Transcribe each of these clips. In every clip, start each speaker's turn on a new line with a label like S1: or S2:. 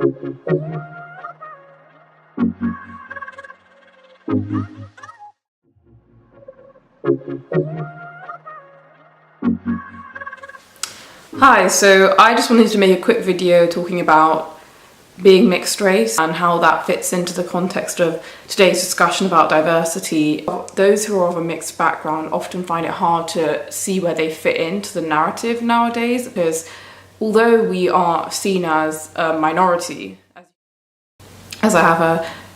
S1: Hi, so I just wanted to make a quick video talking about being mixed race and how that fits into the context of today's discussion about diversity. Those who are of a mixed background often find it hard to see where they fit into the narrative nowadays, because although we are seen as a minority, as I have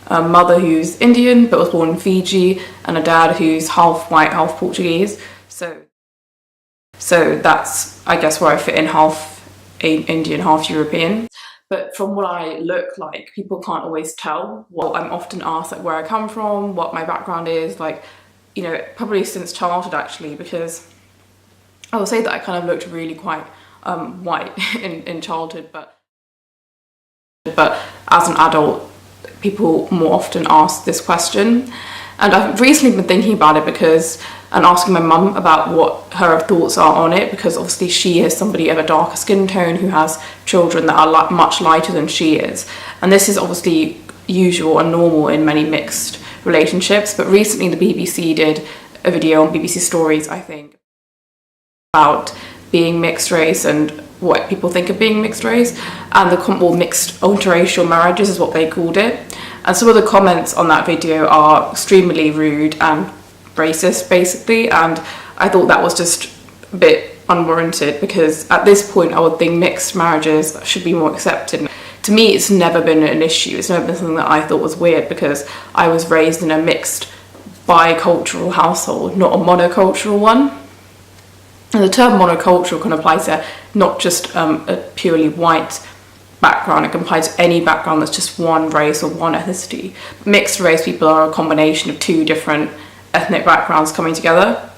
S1: a mother who's Indian but was born in Fiji and a dad who's half white, half Portuguese, so that's, I guess, where I fit in, half Indian, half European. But from what I look like, people can't always tell. Well, I'm often asked like where I come from, what my background is, like, you know, probably since childhood actually, because I will say that I kind of looked really quite white in childhood, but as an adult, people more often ask this question. And I've recently been thinking about it and asking my mum about what her thoughts are on it, because obviously she is somebody of a darker skin tone who has children that are much lighter than she is. And this is obviously usual and normal in many mixed relationships. But recently the BBC did a video on BBC Stories, I think, about being mixed race and what people think of being mixed race, and mixed interracial marriages is what they called it. And some of the comments on that video are extremely rude and racist, basically, and I thought that was just a bit unwarranted, because at this point I would think mixed marriages should be more accepted. To me, it's never been an issue. It's never been something that I thought was weird, because I was raised in a mixed bicultural household, not a monocultural one. And the term monocultural can apply to not just a purely white background, it can apply to any background that's just one race or one ethnicity. Mixed race people are a combination of two different ethnic backgrounds coming together.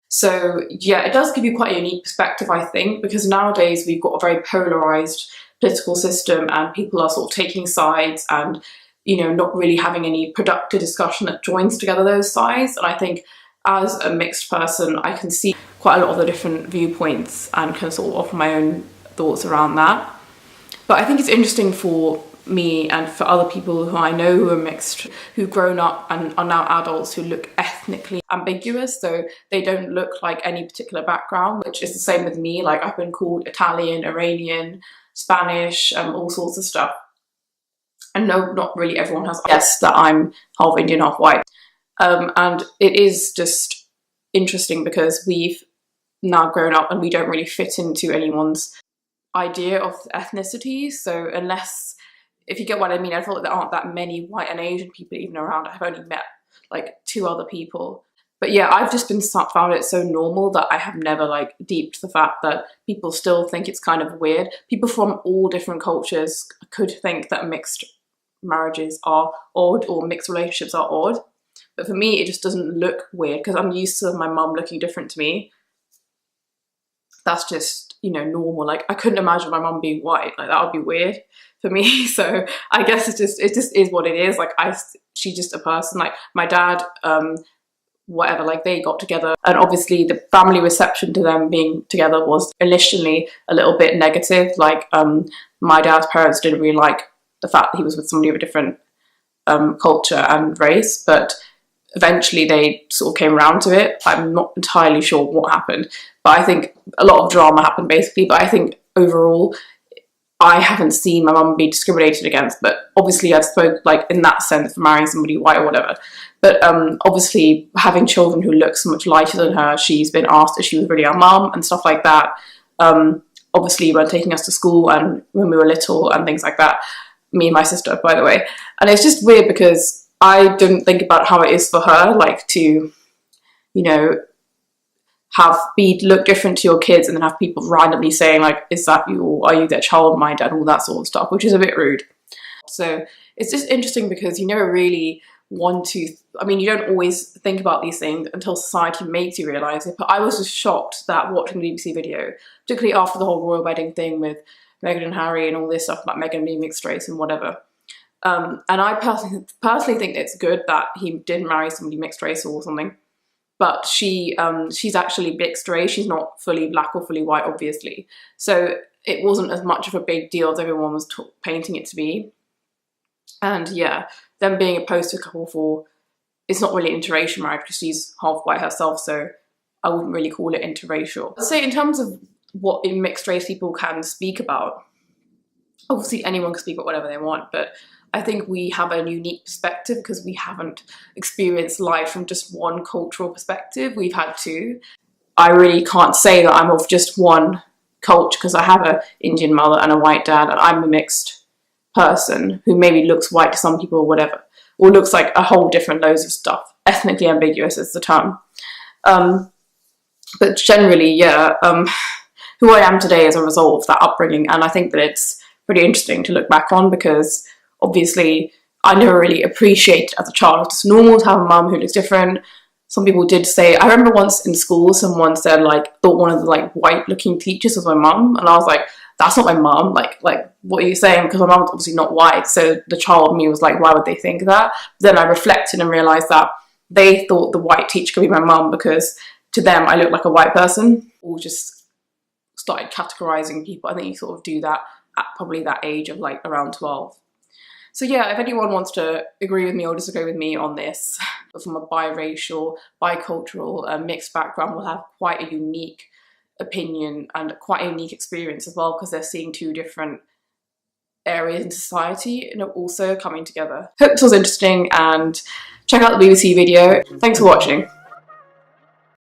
S1: So yeah, it does give you quite a unique perspective, I think, because nowadays we've got a very polarised political system and people are sort of taking sides and, you know, not really having any productive discussion that joins together those sides. And I think as a mixed person, I can see quite a lot of the different viewpoints and can sort of offer my own thoughts around that. But I think it's interesting for me and for other people who I know who are mixed, who've grown up and are now adults, who look ethnically ambiguous, so they don't look like any particular background, which is the same with me. Like, I've been called Italian, Iranian, Spanish, all sorts of stuff. And no, not really everyone has guessed that I'm half Indian, half white. And it is just interesting because we've now grown up and we don't really fit into anyone's idea of ethnicity. So if you get what I mean, I feel like there aren't that many white and Asian people even around. I've only met like 2 other people. But yeah, I've just found it so normal that I have never like deeped the fact that people still think it's kind of weird. People from all different cultures could think that mixed marriages are odd or mixed relationships are odd. But for me, it just doesn't look weird because I'm used to my mum looking different to me. That's just, you know, normal. Like, I couldn't imagine my mum being white. Like, that would be weird for me. So I guess it just is what it is. Like, she's just a person. Like, my dad, whatever, like, they got together, and obviously the family reception to them being together was initially a little bit negative. Like, my dad's parents didn't really like the fact that he was with somebody of a different culture and race, but eventually they sort of came around to it. I'm not entirely sure what happened, but I think a lot of drama happened basically. But I think overall, I haven't seen my mum be discriminated against, but obviously I've spoke like in that sense for marrying somebody white or whatever. But obviously having children who look so much lighter than her, she's been asked if she was really our mum and stuff like that. Obviously when taking us to school and when we were little and things like that, me and my sister, by the way. And it's just weird because I didn't think about how it is for her, like, to, you know, look different to your kids and then have people randomly saying like, is that you, or are you their childminder, and all that sort of stuff, which is a bit rude. So it's just interesting because you never really want to, I mean, you don't always think about these things until society makes you realise it. But I was just shocked that watching the BBC video, particularly after the whole royal wedding thing with Meghan and Harry and all this stuff about Meghan being mixed race and whatever. And I personally think it's good that he didn't marry somebody mixed race or something. But she's actually mixed race. She's not fully black or fully white, obviously. So it wasn't as much of a big deal as everyone was painting it to be. And yeah, them being a poster couple for, it's not really interracial marriage because she's half white herself, so I wouldn't really call it interracial. I'd say in terms of what mixed race people can speak about, obviously anyone can speak about whatever they want, but I think we have a unique perspective because we haven't experienced life from just one cultural perspective. We've had two. I really can't say that I'm of just one culture because I have an Indian mother and a white dad, and I'm a mixed person who maybe looks white to some people or whatever, or looks like a whole different loads of stuff. Ethnically ambiguous is the term. But generally, yeah, who I am today is a result of that upbringing, and I think that it's pretty interesting to look back on because obviously I never really appreciated as a child. It's normal to have a mum who looks different. Some people did say, I remember once in school someone said like, thought one of the like white looking teachers was my mum, and I was like, that's not my mum, like what are you saying? Because my mum's obviously not white, so the child in me was like, why would they think that? Then I reflected and realised that they thought the white teacher could be my mum because to them I looked like a white person, or just started categorising people. I think you sort of do that at probably that age of like around 12. So yeah, if anyone wants to agree with me or disagree with me on this, from a biracial, bicultural, mixed background, will have quite a unique opinion and quite a unique experience as well, because they're seeing two different areas in society and are also coming together. Hope this was interesting, and check out the BBC video. Thanks for watching.